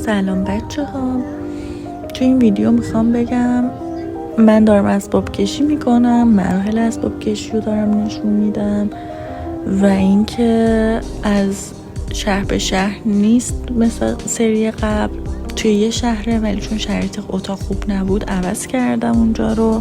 سلام بچه ها. تو این ویدیو میخوام بگم من دارم اسباب کشی میکنم، مراحل اسباب کشی رو دارم نشون میدم و اینکه از شهر به شهر نیست مثل سری قبل، توی یه شهره ولی چون شرایط اتاق خوب نبود عوض کردم اونجا رو.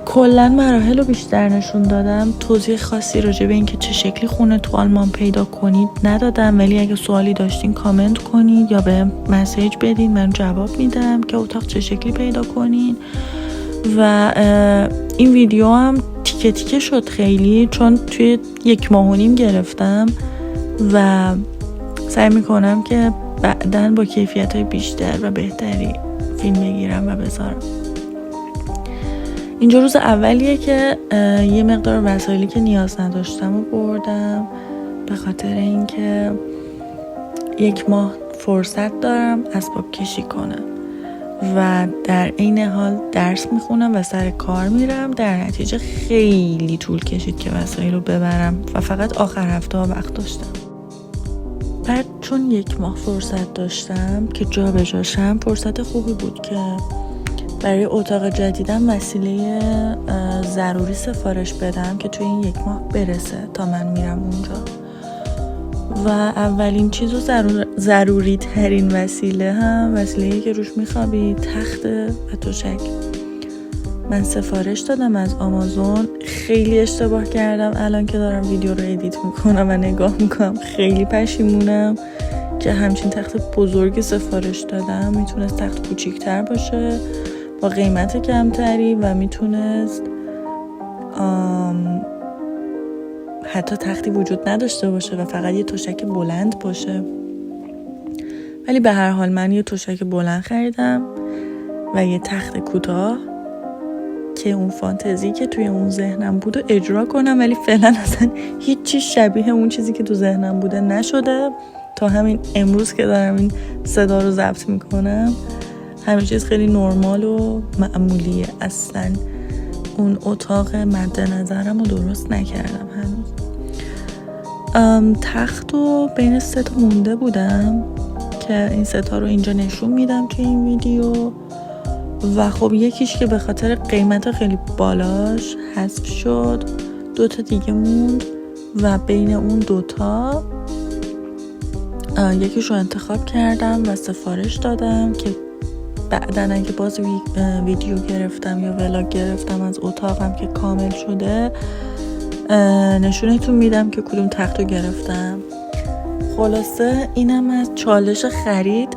کلا مراحل رو بیشتر نشون دادم، توضیح خاصی راجع به اینکه چه شکلی خونه تو آلمان پیدا کنید ندادم، ولی اگه سوالی داشتین کامنت کنید یا به مسیج بدین، من جواب میدم که اتاق چه شکلی پیدا کنین. و این ویدیو هم تیکه تیکه شد خیلی، چون توی 1.5 ماه گرفتم و سعی میکنم که بعداً با کیفیت‌های بیشتر و بهتری فیلم بگیرم و بذارم. اینجا روز اولیه که یه مقدار وسایلی که نیاز نداشتم رو بردم، به خاطر اینکه 1 ماه فرصت دارم اسباب کشی کنم و در عین حال درس میخونم و سر کار میرم. در نتیجه خیلی طول کشید که وسایل رو ببرم و فقط آخر هفته ها وقت داشتم. بعد چون 1 ماه فرصت داشتم که جا به جاشم، فرصت خوبی بود که برای اتاق جدیدم وسیله ضروری سفارش بدم که توی این 1 ماه برسه تا من میرم اونجا. و اولین چیز و ضروری ترین وسیله هم وسیله‌ای که روش میخوابی، تخت و تشک. من سفارش دادم از آمازون، خیلی اشتباه کردم. الان که دارم ویدیو رو ادیت میکنم و نگاه میکنم خیلی پشیمونم که همچین تخت بزرگی سفارش دادم. میتونست تخت کوچیک‌تر باشه با قیمت کمتری و میتونست حتی تختی وجود نداشته باشه و فقط یه تشک بلند باشه. ولی به هر حال من یه تشک بلند خریدم و یه تخت کوتاه که اون فانتزی که توی اون ذهنم بود و اجرا کنم، ولی فعلا اصلا هیچی شبیه اون چیزی که تو ذهنم بوده نشده تا همین امروز که دارم این صدا رو ضبط میکنم. همه چیز خیلی نرمال و معمولیه، اصلا اون اتاق مد نظرم رو درست نکردم هنوز. تخت رو بین 3 تا مونده بودم که این 3 تا رو اینجا نشون میدم توی این ویدیو و خب یکیش که به خاطر قیمت خیلی بالاش حذف شد، 2 تا دیگه موند و بین اون 2 تا یکیش رو انتخاب کردم و سفارش دادم که بعدن اگه باز ویدیو گرفتم یا ولاگ گرفتم از اتاقم که کامل شده نشونتون میدم که کدوم تخت رو گرفتم. خلاصه اینم از چالش خرید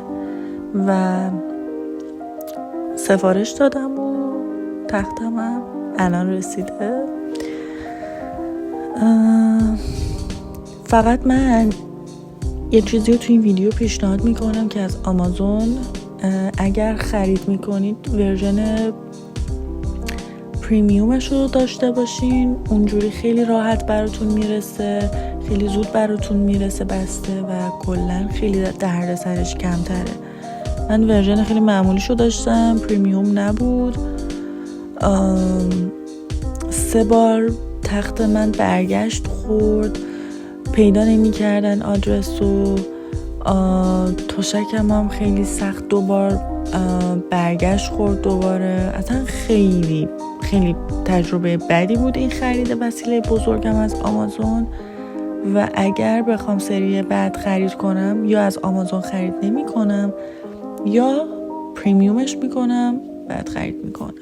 و سفارش دادم و تختم هم الان رسیده. فقط من یه چیزی رو تو این ویدیو پیشنهاد میکنم که از آمازون اگر خرید میکنید ورژن پریمیومش رو داشته باشین، اونجوری خیلی راحت براتون میرسه، خیلی زود براتون میرسه بسته و کلا خیلی دردسرش کمتره. من ورژن خیلی معمولیشو داشتم، پریمیوم نبود. 3 بار تخت من برگشت خورد، پیدا نمی کردن آدرس و تشکم هم خیلی سخت 2 بار برگشت خورد دوباره. اصلا خیلی خیلی تجربه بدی بود این خرید وسیله بزرگم از آمازون و اگر بخوام سری بعد خرید کنم یا از آمازون خرید نمی کنم یا پریمیومش میکنم بعد خرید میکنم.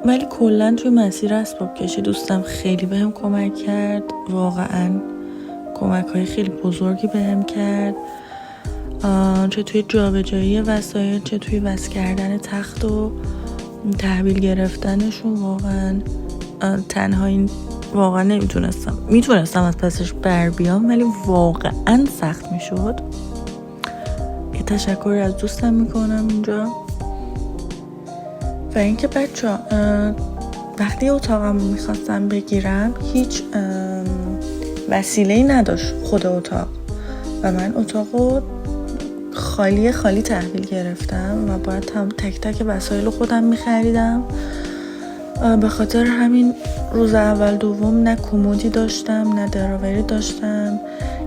ولی کلا توی مسیر اسباب کشی دوستم خیلی بهم کمک کرد، واقعا کمک‌های خیلی بزرگی بهم کرد، چه توی جابجایی وسایل چه توی وصل کردن تخت و تحویل گرفتنشون. واقعا تنها این واقعا میتونستم از پسش بر بیام، ولی واقعا سخت میشد. یه تشکری از دوستم میکنم اینجا. و اینکه بچه وقتی اتاقم میخواستم بگیرم هیچ وسیله‌ای نداشت خود اتاق و من اتاقو خالی تحویل گرفتم و باید تک تک وسایل خودم میخریدم. به خاطر همین روز اول دوم نه کمدی داشتم نه دراوری داشتم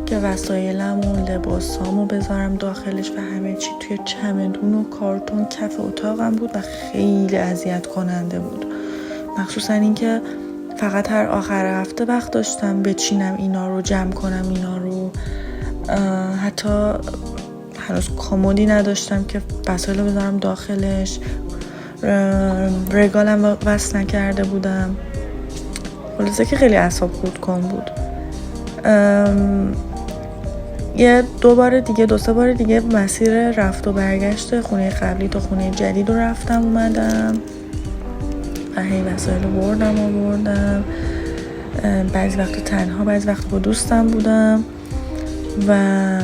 که وسایلم و لباسامو بذارم داخلش و همه چی توی چمدون و کارتون کف اتاقم بود و خیلی اذیت کننده بود. مخصوصا اینکه فقط هر آخر هفته وقت داشتم بچینم اینا رو، جمع کنم اینا رو. حتی هنوز کمدی نداشتم که وسایل بذارم داخلش. رگالم وصل نکرده بودم. خلاصه که خیلی اعصاب خورد کن بود. دو سه بار دیگه مسیر رفت و برگشت خونه قبلی تا خونه جدید رو رفتم اومدم و هی وسایل رو بردم. بعضی وقت تنها، بعضی وقت با دوستم بودم و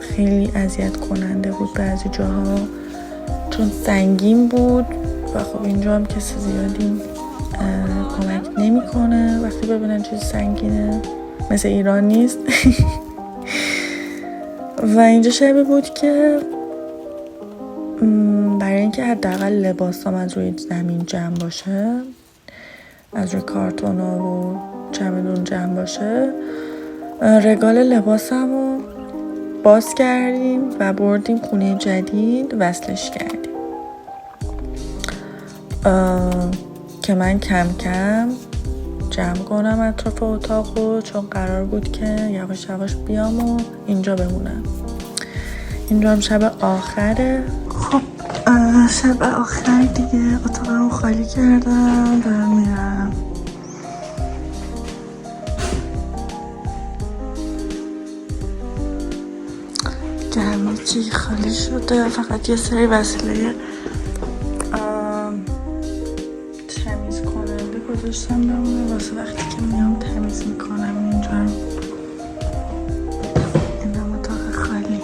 خیلی اذیت کننده بود بعضی جاها چون سنگین بود و خب اینجا هم کسی زیادی کمک نمیکنه وقتی ببینن چیز سنگینه، مثل ایران نیست. و اینجا شبیه بود که برای اینکه حداقل لباسام از روی زمین جمع باشه، از روی کارتونا و چمدون جمع باشه، رگال لباسم رو باز کردیم و بردیم خونه جدید وصلش کردیم که من کم کم جمع کنم اطراف اتاقو، چون قرار بود که یواش یواش بیام و اینجا بمونم. اینجا هم شب آخره. خب شب آخر دیگه اتاقمو خالی کردم، دارم میرم. همه چی خالی شده، فقط یه سری وسیله تمیز کننده گذاشتم بمونه واسه وقتی که میام تمیز میکنم اینجا. اینم اتاق خالی.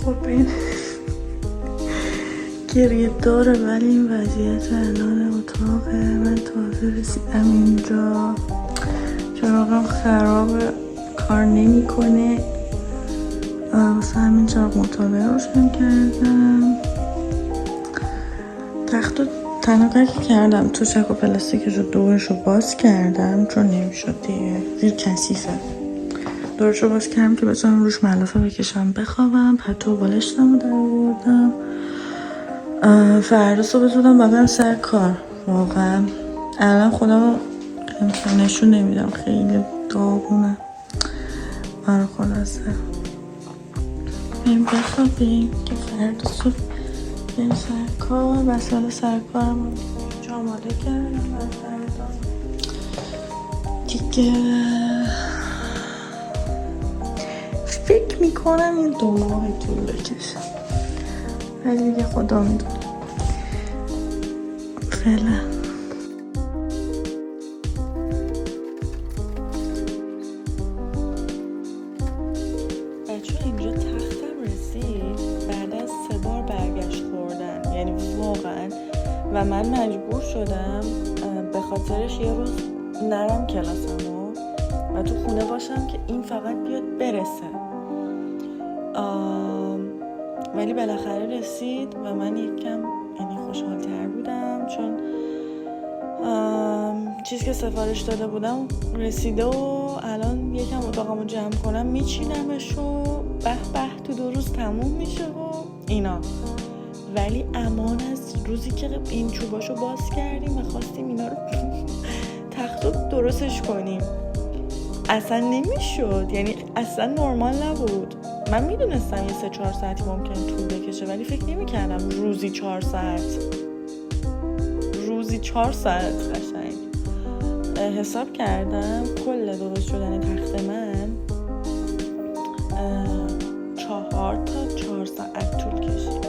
خب این گریه داره، ولی این وضعیت الان اتاقه. من تازه رسیدم اینجا، چراغم خرابه، کار نمی کنه، واسه همین چراغ مطالعه روشن کردم. تخت رو تنها کردم تو چک و پلاستیکش رو دورش رو باز کردم چون نمیشد دیگه، خیلی کثیفه. دورش رو باز کردم که بتونم روش ملافه بکشم بخوابم. پتو بالشتم رو در آوردم. فردا صبح زودم برم سر کار. واقعا الان خودم نشون نمیدم، خیلی داغونه. آره خلاصه بریم بخوابیم که فردا صبح بریم سر کار. وسایل سر کارم رو اینجا آماده کردم برای فردا دیگه. فکر میکنم این 2 ماه طول بکشه، ولی دیگه خدا میدونه. فعلا بچه اینجا تختم رسید بعد از 3 بار برگشت خوردن، یعنی واقعا. و من مجبور شدم به خاطرش یه روز نرم کلاسمو و تو خونه باشم که این فقط بیاد برسه. ولی بالاخره رسید و من یکم یعنی خوشحال‌تر بودم، چون چیزی که سفارش داده بودم رسیده و الان یکم اتاقمو جمع کنم میچینمش و به تو 2 روز تموم میشه و اینا. ولی امان از روزی که این چوباشو باز کردیم و خواستیم اینا رو تختو درستش کنیم اصلا نمیشد، یعنی اصلا نرمال نبود. من میدونستم یه 3-4 ساعتی ممکنه طول بکشه ولی فکر نمی‌کردم روزی 4 ساعت. روزی 4 ساعت قشنگ. حساب کردم کل درست شدن تخت من 4 تا 4 ساعت طول کشید.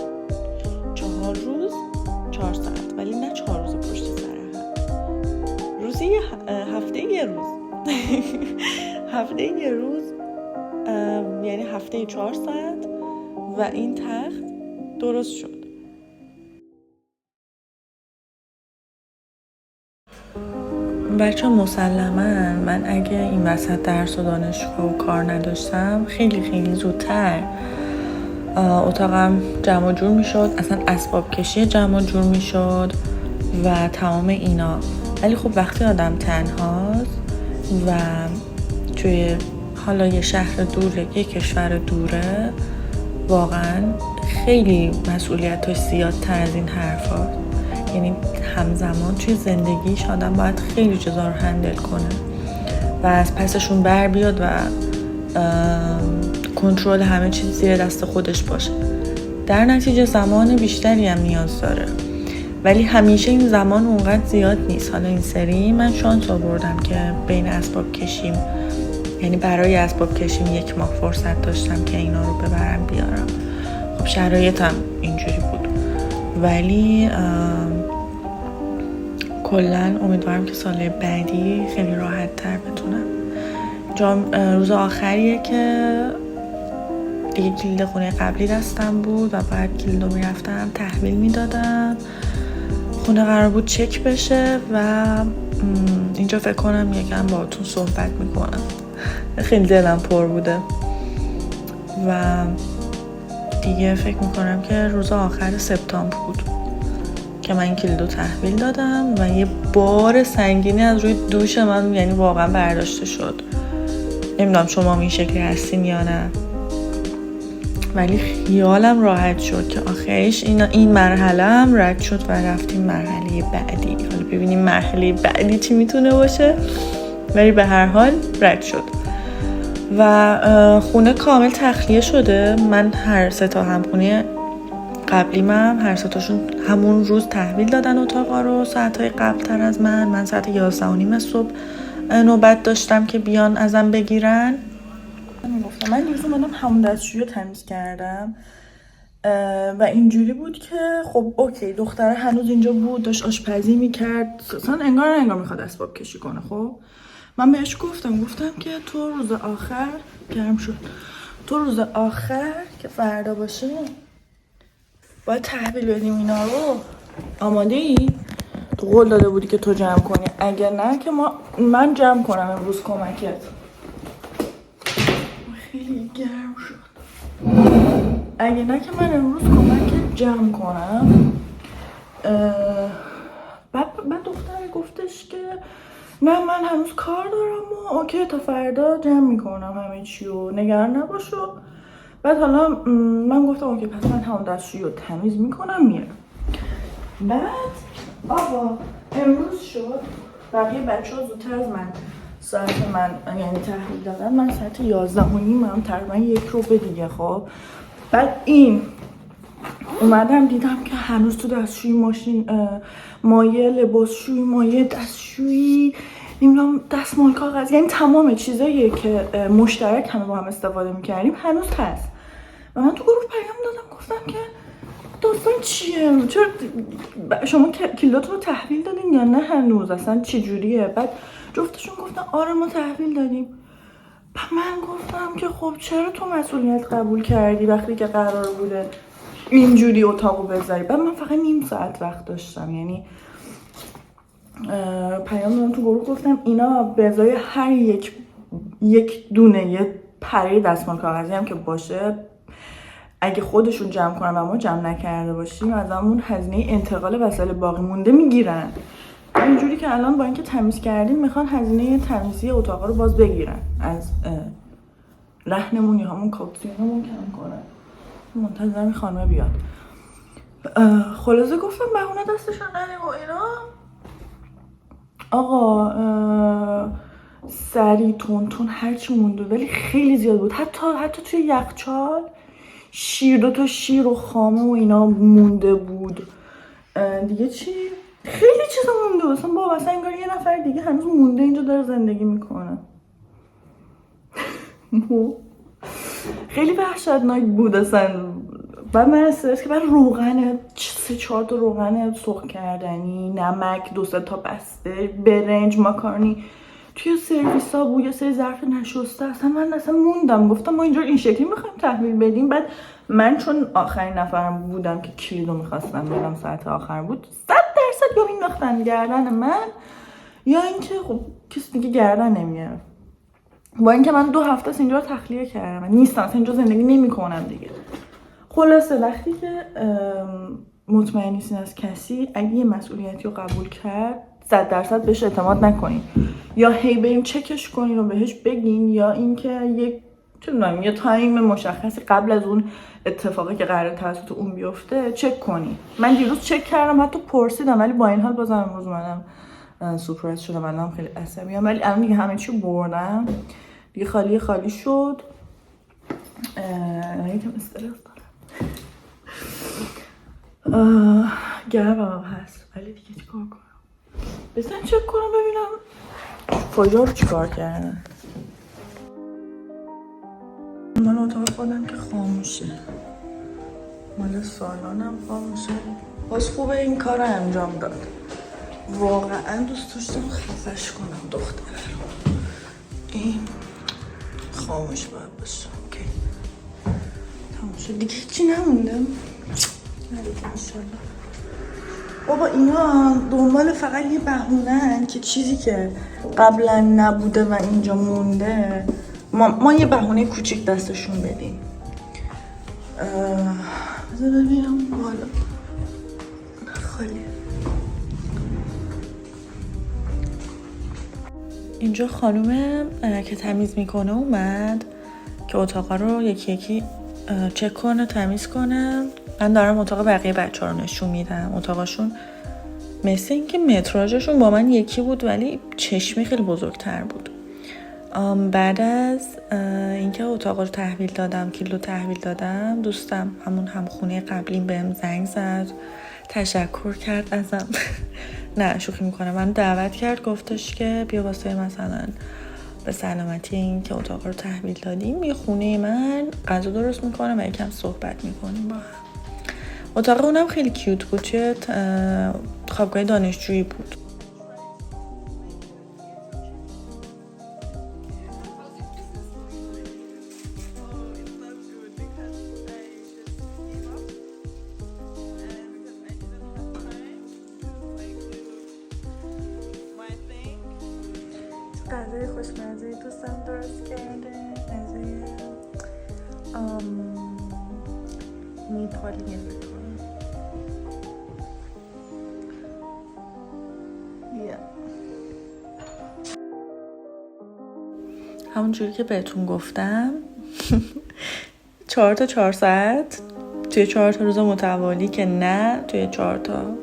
4 روز 4 ساعت، ولی نه 4 روز پشت سر هم. روزی هفته یه روز هفته یه روز، یعنی هفته 4 ساعت و این تخت درست شد. بچه مسلما من اگه این وسط درس و دانشگاه و کار نداشتم خیلی زودتر اتاقم جمع جور میشد، اصلا اسباب کشی جمع جور میشد و تمام اینا. ولی خب وقتی آدم تنهاست و توی حالا یه شهر دوره، یه کشور دوره، واقعا خیلی مسئولیتش زیادتر از این حرفا. یعنی همزمان توی زندگیش آدم باید خیلی چیزا رو هندل کنه و از پسشون بر بیاد و کنترل همه چیز زیر دست خودش باشه. در نتیجه زمان بیشتری هم نیاز داره، ولی همیشه این زمان اونقدر زیاد نیست. حالا این سری من شانس آوردم که بین اسباب کشیم، یعنی برای اسباب کشیم 1 ماه فرصت داشتم که اینا رو ببرم بیارم. خب شرایطم اینجوری بود، ولی کلن امیدوارم که سال بعدی خیلی راحت تر بتونم. روز آخریه که دیگه کلید خونه قبلی دستم بود و بعد کلید رو میرفتم تحویل میدادم. خونه قرار بود چک بشه و اینجا فکر کنم یکم باهاتون صحبت میکنم. خیلی دلم پر بوده و دیگه فکر میکنم که روز آخر سپتامبر بود که من این کلیدو تحویل دادم و یه بار سنگینی از روی دوش من یعنی واقعا برداشته شد. نمیدونم شما این شکلی هستین یا نه، ولی خیالم راحت شد که آخرش این مرحله هم رد شد و رفتیم مرحله بعدی. حالا ببینیم مرحله بعدی چی میتونه باشه، ولی به هر حال رد شد و خونه کامل تخلیه شده. من هر 3 تا همخونه قبلیم هم هر 3 تاشون همون روز تحویل دادن اتاقا رو ساعتهای قبل تر از من ساعت 11:30 صبح نوبت داشتم که بیان ازم بگیرن. من دیروز اومدم همون دستشویی رو تمیز کردم و اینجوری بود که خب اوکی دختره هنوز اینجا بود، داشت آشپزی میکرد، اصلا انگار میخواد اسباب کشی کنه. خب من بهش گفتم که تو روز آخر گرم شد، تو روز آخر که فردا باشه باید تحویل بدیم اینا رو. آماده ای؟ تو قول داده بودی که تو جمع کنی، اگر نه که من جمع کنم امروز کمکت. خیلی گرم شد. اگه نه که من امروز کمکت جمع کنم. بعد دختره گفتش که نه من هنوز کار دارم و اوکی تا فردا جمع میکنم همه چی و نگران نباشو. بعد حالا من گفتم اوکی پس من همون دستشویی رو تمیز میکنم میرم. بعد آقا امروز شد بقیه بچه ها زودتر از من ساعت من یعنی تحویل دادن، من ساعت 11:30 هم تقریبا 1 روبه دیگه. خب بعد این اومدم دیدم که هنوز تو دستشویی ماشین مایه لباسشویی، مایه دستشویی، نمیدونم دستمال کاغذ، یعنی تمام چیزایی که مشترک همه با هم استفاده میکردیم هنوز هست. و من تو گروه پیام دادم گفتم که داستان چیه؟ چرا شما کلیداتون رو تحویل دادین یا نه هنوز؟ اصلا چی جوریه؟ بعد جفتشون گفتن آره ما تحویل دادیم. من گفتم که خب چرا تو مسئولیت قبول کردی وقتی که قرار بوده اینجوری اتاقو بذاری؟ بعد من فقط نیم ساعت وقت داشتم، یعنی پیام دادم تو گروه گفتم اینا به ازای هر یک دونه یه پره دستمال کاغذی هم که باشه اگه خودشون جمع کنن و ما جمع نکرده باشیم از همون هزینه انتقال وسایل باقی مونده میگیرن. اینجوری که الان با اینکه تمیز کردیم میخوان هزینه تمیزی اتاقا رو باز بگیرن از رهنمون یا همون کاپسیونمون کم کنن. منتظرم خانم بیاد. خلاصه گفتم بهونه دستشون نریم و اینا. آقا سری تون هرچی مونده ولی خیلی زیاد بود. حتی توی یخچال دو تا شیر و خامه و اینا مونده بود. دیگه چی؟ خیلی چیزا مونده اصلا بابا، اصلا انگار یه نفر دیگه هنوز مونده اینجا داره زندگی میکنه. خیلی وحشتناک بود اصلا. بعد من استرس که بعد روغن 3-4 تا روغن سرخ کردنی، نمک 2-3 تا بسته، برنج، ماکارونی توی سرویس ها بود، یه سری ظرف نشسته. اصلا من موندم، گفتم ما اینجا این شکلی میخوایم تحویل بدیم. بعد من چون آخرین نفرم بودم که کلیدو میخواستم بدم، ساعت آخر بود، 100% یا مینداختن گردن من یا اینکه خب کسی دیگه گردن نمیاره. با اینکه من 2 هفته از اینجا رو تخلیه کردم، من نیستم اصلا اینجا زندگی نمیکنم دیگه. خلاصه وقتی که مطمئن نیستین از کسی، اگه یه مسئولیتی رو قبول کرد 100% بهش اعتماد نکنین، یا هی بریم چکش کنین و بهش بگین، یا اینکه یه تایم مشخصی قبل از اون اتفاقی که قراره توسط اون بیفته چک کنین. من دیروز چک کردم، حتی پرسیدم، ولی با این حال بازم امروز منم سورپرایز شدم. منم خیلی عصبیام، ولی الان دیگه همه چی بردم دیگه، خالی شد. یکم استرس دارم، گرمم هست، ولی دیگه چیکار کنم؟ بزن چک کنم ببینم کجا رو چیکار کردن. من اتاق خودم که خاموشه، مال سالانم خاموشه. باز خوبه این کار رو انجام داد. واقعا دوست داشتم خفش کنم دختره رو. این خاموش باید باشه. اوکی تمام شد دیگه، هیچی نمونده. نریده انشالله. بابا اینا دنبال فقط یه بهونه‌ان که چیزی که قبلا نبوده و اینجا مونده ما یه بهونه کوچیک دستشون بدیم. بذار ببینم بالا خالیه. اینجا خانومه که تمیز میکنه اومد که اتاقا رو یکی چک کنه، تمیز کنه. من دارم اتاق بقیه بچه ها رو نشون میدم. اتاقاشون مثل اینکه متراژشون با من یکی بود، ولی چشمی خیلی بزرگتر بود. بعد از اینکه اتاق رو تحویل دادم، کیلو تحویل دادم، دوستم همون همخونه قبلیم بهم زنگ زد، تشکر کرد ازم. نه شوخی میکنه، من دعوت کرد، گفتش که بیا واسه مثلا به سلامتی این که اتاق رو تحویل دادیم یه خونه من غذا درست میکنم و یکم صحبت میکنیم با هم. اتاق اونم خیلی کیوت بود، چه خوابگاه دانشجویی بود. غذای خوشمزه دوستم درست کرده، غذای میپالین بکنم. همونجوری که بهتون گفتم 4 تا 4 ساعت توی 4 تا روز متوالی، که نه توی 4 تا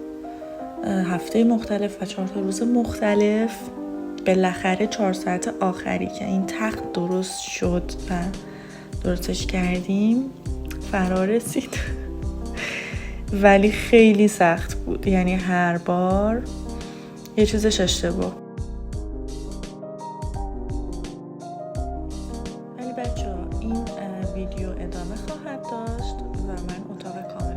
هفته مختلف و 4 تا روز مختلف، بالاخره 4 ساعت آخری که این تخت درست شد و درستش کردیم فرا رسید. ولی خیلی سخت بود، یعنی هر بار یه چیزش اشتباه. ولی بچه ها این ویدیو ادامه خواهد داشت و من اتاق کامل